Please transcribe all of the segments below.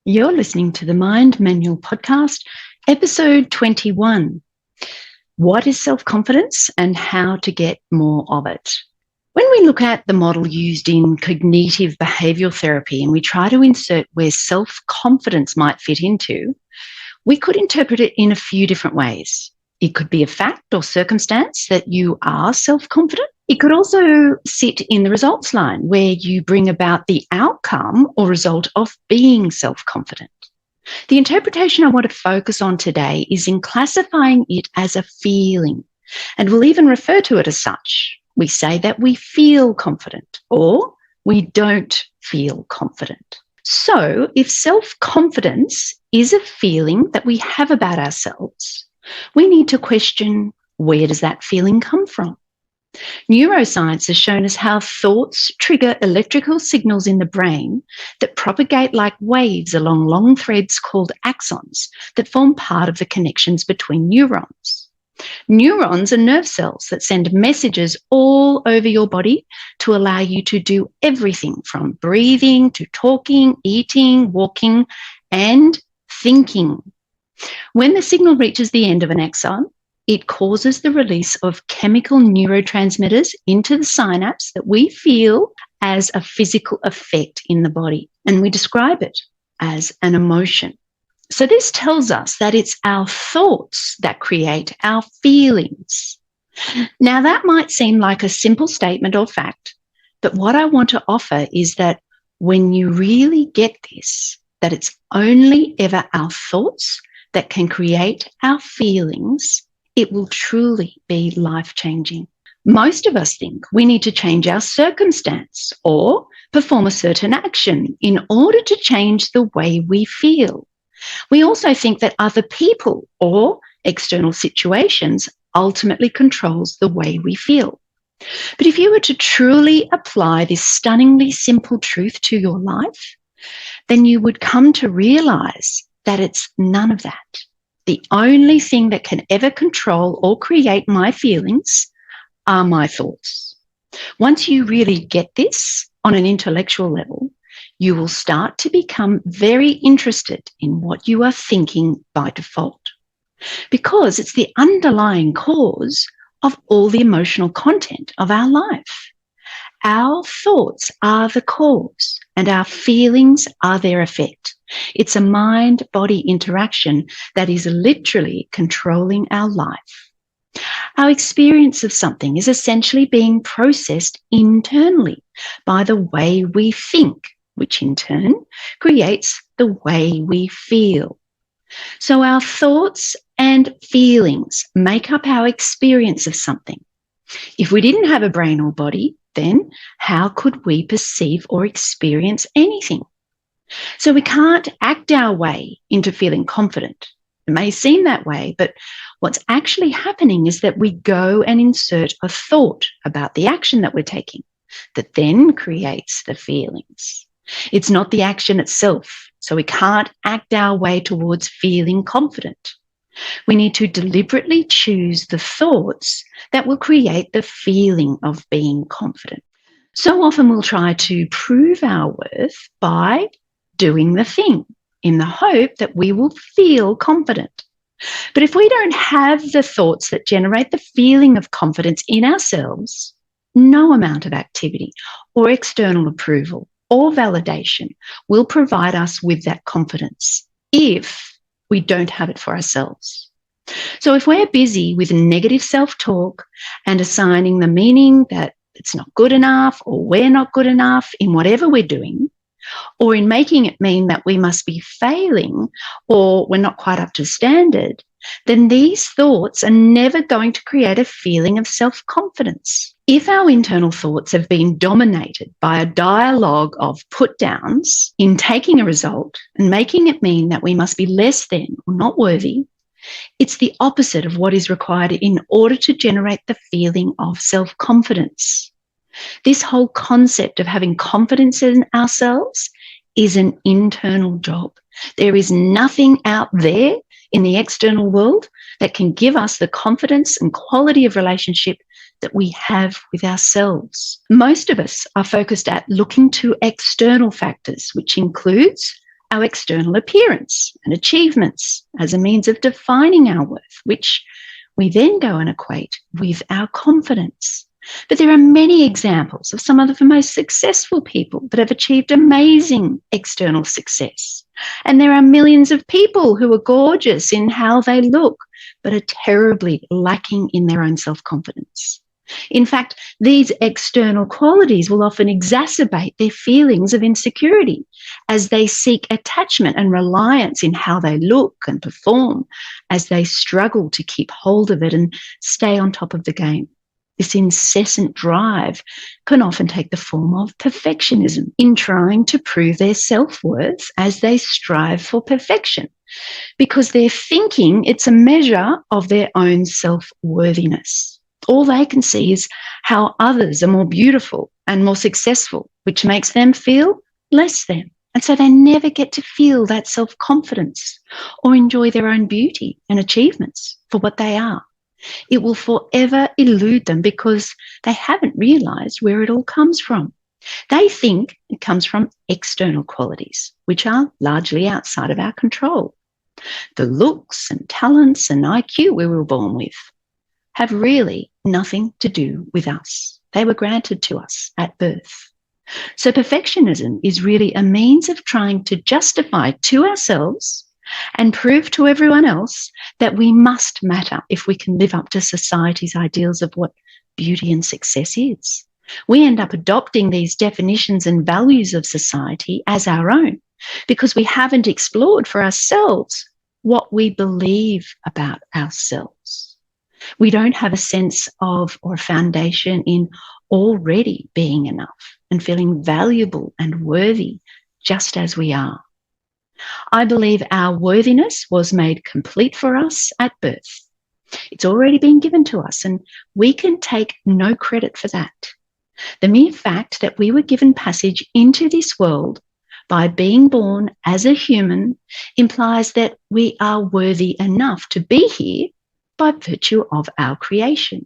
You're listening to the Mind Manual Podcast, episode 21. What is self-confidence and how to get more of it? When we look at the model used in cognitive behavioural therapy and we try to insert where self-confidence might fit into, we could interpret it in a few different ways. It could be a fact or circumstance that you are self-confident. It could also sit in the results line where you bring about the outcome or result of being self-confident. The interpretation I want to focus on today is in classifying it as a feeling, and we'll even refer to it as such. We say that we feel confident or we don't feel confident. So if self-confidence is a feeling that we have about ourselves, we need to question, where does that feeling come from? Neuroscience has shown us how thoughts trigger electrical signals in the brain that propagate like waves along long threads called axons that form part of the connections between neurons. Neurons are nerve cells that send messages all over your body to allow you to do everything from breathing to talking, eating, walking, and thinking. When the signal reaches the end of an axon, it causes the release of chemical neurotransmitters into the synapse that we feel as a physical effect in the body, and we describe it as an emotion. So this tells us that it's our thoughts that create our feelings. Now, that might seem like a simple statement or fact, but what I want to offer is that when you really get this, that it's only ever our thoughts that can create our feelings, it will truly be life-changing. Most of us think we need to change our circumstance or perform a certain action in order to change the way we feel. We also think that other people or external situations ultimately controls the way we feel. But if you were to truly apply this stunningly simple truth to your life, then you would come to realize that it's none of that. The only thing that can ever control or create my feelings are my thoughts. Once you really get this on an intellectual level, you will start to become very interested in what you are thinking by default, because it's the underlying cause of all the emotional content of our life. Our thoughts are the cause and our feelings are their effect. It's a mind-body interaction that is literally controlling our life. Our experience of something is essentially being processed internally by the way we think, which in turn creates the way we feel. So our thoughts and feelings make up our experience of something. If we didn't have a brain or body, then how could we perceive or experience anything? So we can't act our way into feeling confident. It may seem that way, but what's actually happening is that we go and insert a thought about the action that we're taking that then creates the feelings. It's not the action itself, so we can't act our way towards feeling confident. We need to deliberately choose the thoughts that will create the feeling of being confident. So often we'll try to prove our worth by doing the thing in the hope that we will feel confident. But if we don't have the thoughts that generate the feeling of confidence in ourselves, no amount of activity or external approval or validation will provide us with that confidence if we don't have it for ourselves. So if we're busy with negative self-talk and assigning the meaning that it's not good enough or we're not good enough in whatever we're doing, or in making it mean that we must be failing or we're not quite up to standard, then these thoughts are never going to create a feeling of self-confidence. If our internal thoughts have been dominated by a dialogue of put-downs in taking a result and making it mean that we must be less than or not worthy, it's the opposite of what is required in order to generate the feeling of self-confidence. This whole concept of having confidence in ourselves is an internal job. There is nothing out there in the external world that can give us the confidence and quality of relationship that we have with ourselves. Most of us are focused at looking to external factors, which includes our external appearance and achievements as a means of defining our worth, which we then go and equate with our confidence. But there are many examples of some of the most successful people that have achieved amazing external success. And there are millions of people who are gorgeous in how they look, but are terribly lacking in their own self-confidence. In fact, these external qualities will often exacerbate their feelings of insecurity as they seek attachment and reliance in how they look and perform, as they struggle to keep hold of it and stay on top of the game. This incessant drive can often take the form of perfectionism in trying to prove their self-worth as they strive for perfection, because they're thinking it's a measure of their own self-worthiness. All they can see is how others are more beautiful and more successful, which makes them feel less than. And so they never get to feel that self-confidence or enjoy their own beauty and achievements for what they are. It will forever elude them because they haven't realized where it all comes from. They think it comes from external qualities, which are largely outside of our control. The looks and talents and IQ we were born with have really nothing to do with us. They were granted to us at birth. So perfectionism is really a means of trying to justify to ourselves and prove to everyone else that we must matter if we can live up to society's ideals of what beauty and success is. We end up adopting these definitions and values of society as our own because we haven't explored for ourselves what we believe about ourselves. We don't have a sense of or a foundation in already being enough and feeling valuable and worthy just as we are. I believe our worthiness was made complete for us at birth. It's already been given to us, and we can take no credit for that. The mere fact that we were given passage into this world by being born as a human implies that we are worthy enough to be here by virtue of our creation.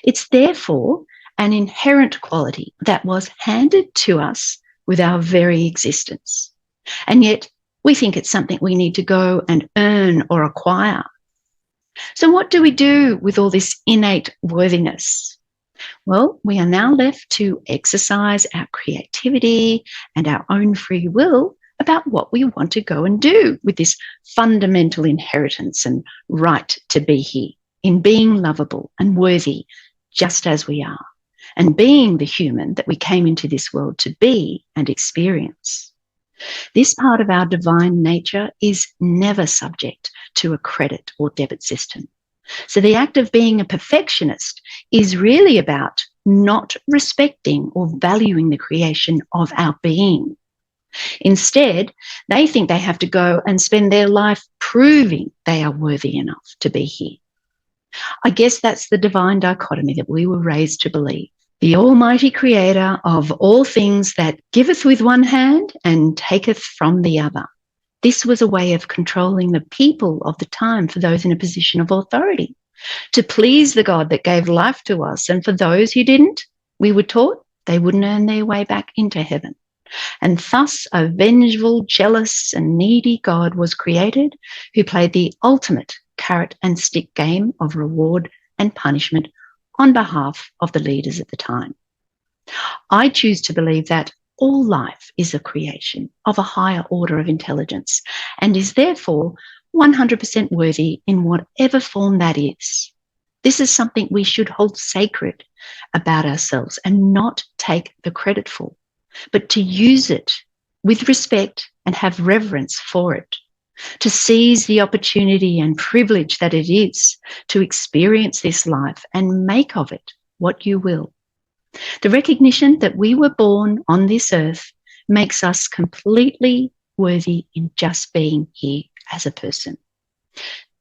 It's therefore an inherent quality that was handed to us with our very existence. And yet we think it's something we need to go and earn or acquire. So what do we do with all this innate worthiness? Well, we are now left to exercise our creativity and our own free will about what we want to go and do with this fundamental inheritance and right to be here, in being lovable and worthy just as we are, and being the human that we came into this world to be and experience. This part of our divine nature is never subject to a credit or debit system. So the act of being a perfectionist is really about not respecting or valuing the creation of our being. Instead, they think they have to go and spend their life proving they are worthy enough to be here. I guess that's the divine dichotomy that we were raised to believe. The Almighty Creator of all things that giveth with one hand and taketh from the other. This was a way of controlling the people of the time for those in a position of authority, to please the God that gave life to us. And for those who didn't, we were taught they wouldn't earn their way back into heaven. And thus a vengeful, jealous and needy God was created who played the ultimate carrot and stick game of reward and punishment on behalf of the leaders at the time. I choose to believe that all life is a creation of a higher order of intelligence and is therefore 100% worthy in whatever form that is. This is something we should hold sacred about ourselves and not take the credit for, but to use it with respect and have reverence for it, to seize the opportunity and privilege that it is to experience this life and make of it what you will. The recognition that we were born on this earth makes us completely worthy in just being here as a person.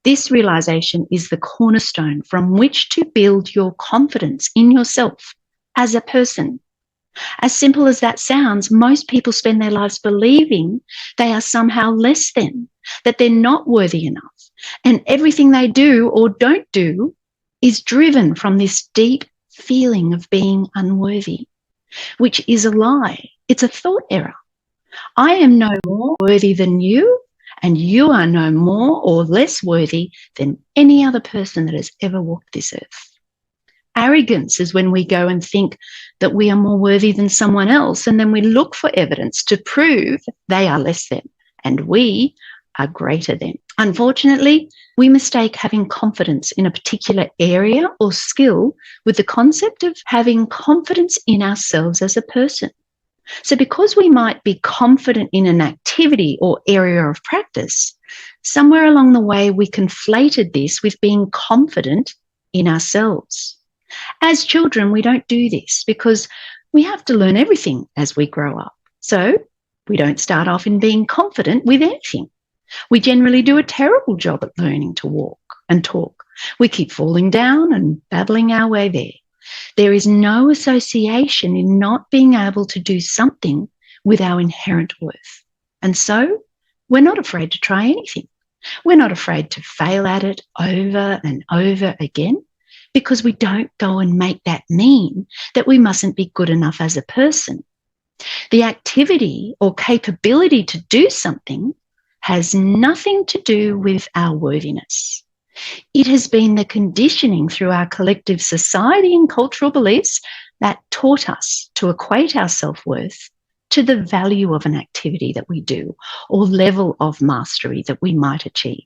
This realization is the cornerstone from which to build your confidence in yourself as a person. As simple as that sounds, most people spend their lives believing they are somehow less than, that they're not worthy enough, and everything they do or don't do is driven from this deep feeling of being unworthy, which is a lie. It's a thought error. I am no more worthy than you, and you are no more or less worthy than any other person that has ever walked this earth. Arrogance is when we go and think that we are more worthy than someone else, and then we look for evidence to prove they are less than and we are greater than. Unfortunately, we mistake having confidence in a particular area or skill with the concept of having confidence in ourselves as a person. So because we might be confident in an activity or area of practice, somewhere along the way we conflated this with being confident in ourselves. As children, we don't do this because we have to learn everything as we grow up. So we don't start off in being confident with anything. We generally do a terrible job at learning to walk and talk. We keep falling down and babbling our way there. There is no association in not being able to do something with our inherent worth. And so we're not afraid to try anything. We're not afraid to fail at it over and over again because we don't go and make that mean that we mustn't be good enough as a person. The activity or capability to do something has nothing to do with our worthiness. It has been the conditioning through our collective society and cultural beliefs that taught us to equate our self-worth to the value of an activity that we do or level of mastery that we might achieve.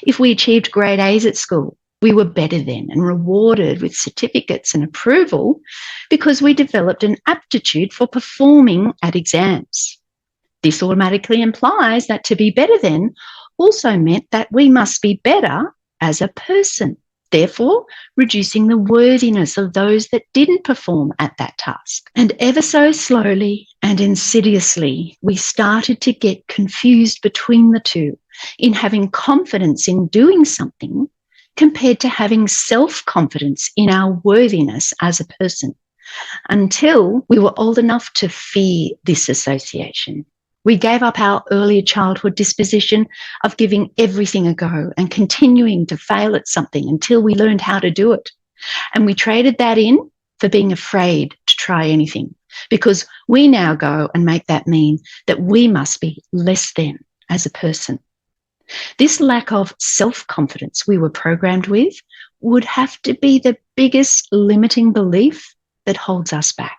If we achieved grade A's at school, we were better than and rewarded with certificates and approval because we developed an aptitude for performing at exams. This automatically implies that to be better than also meant that we must be better as a person, therefore reducing the worthiness of those that didn't perform at that task. And ever so slowly and insidiously, we started to get confused between the two in having confidence in doing something compared to having self-confidence in our worthiness as a person, until we were old enough to fear this association. We gave up our earlier childhood disposition of giving everything a go and continuing to fail at something until we learned how to do it. And we traded that in for being afraid to try anything, because we now go and make that mean that we must be less than as a person. This lack of self-confidence we were programmed with would have to be the biggest limiting belief that holds us back.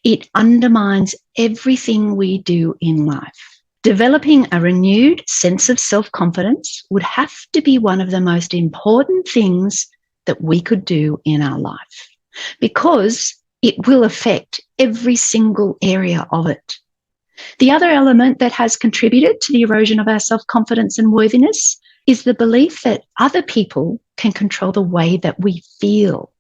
It undermines everything we do in life. Developing a renewed sense of self-confidence would have to be one of the most important things that we could do in our life, because it will affect every single area of it. The other element that has contributed to the erosion of our self-confidence and worthiness is the belief that other people can control the way that we feel.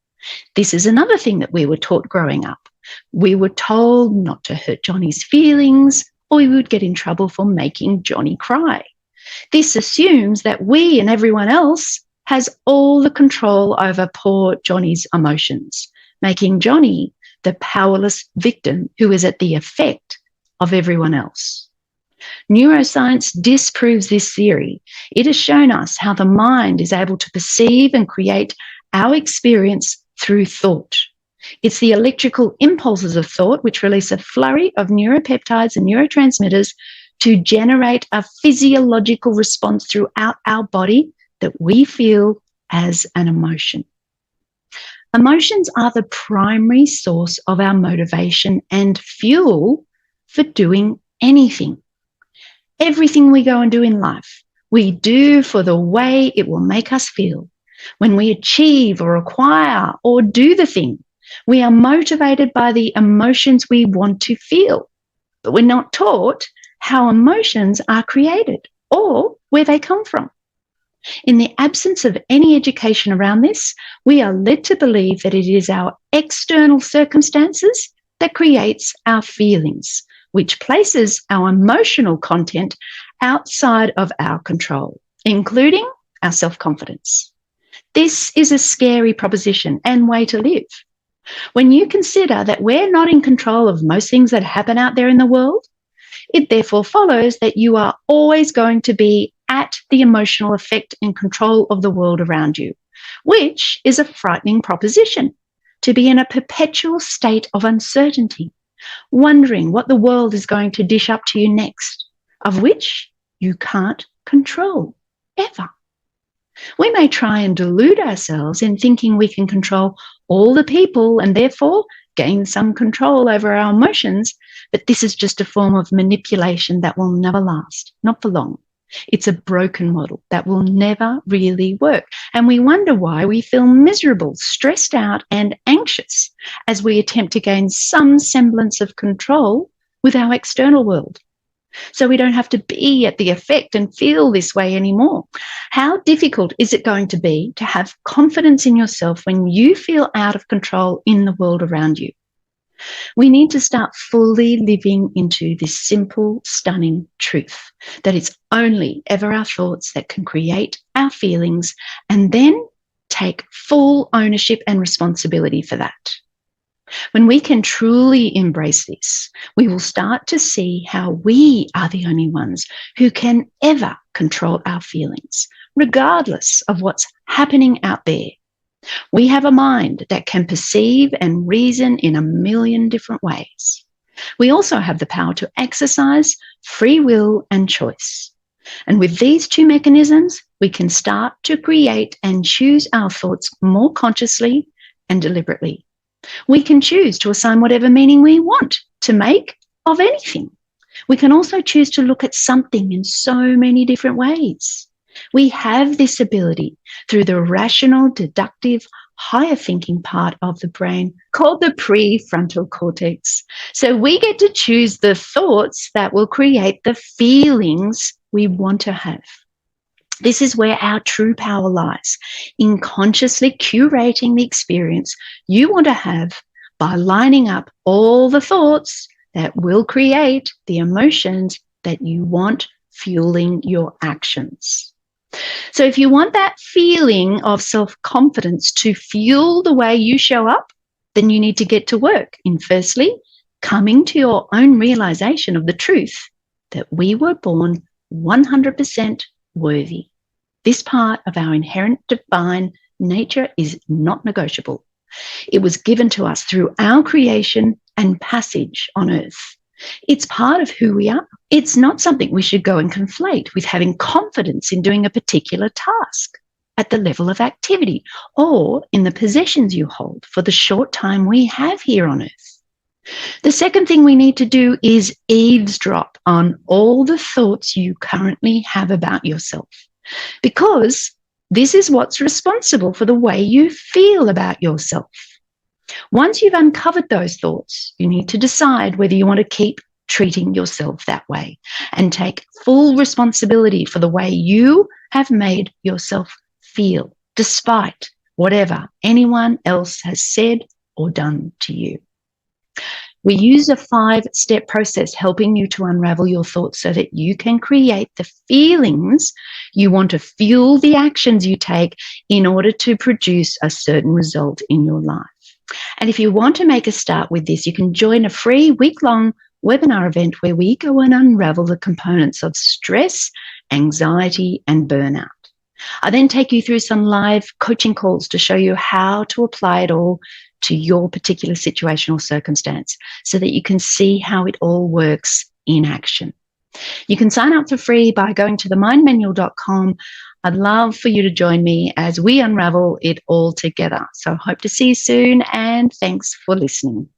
This is another thing that we were taught growing up. We were told not to hurt Johnny's feelings, or we would get in trouble for making Johnny cry. This assumes that we and everyone else has all the control over poor Johnny's emotions, making Johnny the powerless victim who is at the effect of everyone else. Neuroscience disproves this theory. It has shown us how the mind is able to perceive and create our experience through thought. It's the electrical impulses of thought which release a flurry of neuropeptides and neurotransmitters to generate a physiological response throughout our body that we feel as an emotion. Emotions are the primary source of our motivation and fuel for doing anything. Everything we go and do in life, we do for the way it will make us feel. When we achieve or acquire or do the thing, we are motivated by the emotions we want to feel, but we're not taught how emotions are created or where they come from. In the absence of any education around this, we are led to believe that it is our external circumstances that creates our feelings, which places our emotional content outside of our control, including our self-confidence. This is a scary proposition and way to live. When you consider that we're not in control of most things that happen out there in the world, it therefore follows that you are always going to be at the emotional effect and control of the world around you, which is a frightening proposition, to be in a perpetual state of uncertainty, wondering what the world is going to dish up to you next, of which you can't control ever. We may try and delude ourselves in thinking we can control all the people and therefore gain some control over our emotions, but this is just a form of manipulation that will never last, not for long. It's a broken model that will never really work. And we wonder why we feel miserable, stressed out, and anxious as we attempt to gain some semblance of control with our external world. So we don't have to be at the effect and feel this way anymore. How difficult is it going to be to have confidence in yourself when you feel out of control in the world around you? We need to start fully living into this simple, stunning truth that it's only ever our thoughts that can create our feelings, and then take full ownership and responsibility for that. When we can truly embrace this, we will start to see how we are the only ones who can ever control our feelings, regardless of what's happening out there. We have a mind that can perceive and reason in a million different ways. We also have the power to exercise free will and choice. And with these two mechanisms, we can start to create and choose our thoughts more consciously and deliberately. We can choose to assign whatever meaning we want to make of anything. We can also choose to look at something in so many different ways. We have this ability through the rational, deductive, higher thinking part of the brain called the prefrontal cortex. So we get to choose the thoughts that will create the feelings we want to have. This is where our true power lies, in consciously curating the experience you want to have by lining up all the thoughts that will create the emotions that you want fueling your actions. So if you want that feeling of self-confidence to fuel the way you show up, then you need to get to work in firstly, coming to your own realization of the truth that we were born 100% worthy. This part of our inherent divine nature is not negotiable. It was given to us through our creation and passage on earth. It's part of who we are. It's not something we should go and conflate with having confidence in doing a particular task at the level of activity or in the possessions you hold for the short time we have here on earth. The second thing we need to do is eavesdrop on all the thoughts you currently have about yourself, because this is what's responsible for the way you feel about yourself. Once you've uncovered those thoughts, you need to decide whether you want to keep treating yourself that way and take full responsibility for the way you have made yourself feel, despite whatever anyone else has said or done to you. We use a 5-step process helping you to unravel your thoughts so that you can create the feelings you want to fuel the actions you take in order to produce a certain result in your life. And if you want to make a start with this, you can join a free week-long webinar event where we go and unravel the components of stress, anxiety, and burnout. I then take you through some live coaching calls to show you how to apply it all to your particular situation or circumstance so that you can see how it all works in action. You can sign up for free by going to themindmanual.com. I'd love for you to join me as we unravel it all together. So I hope to see you soon, and thanks for listening.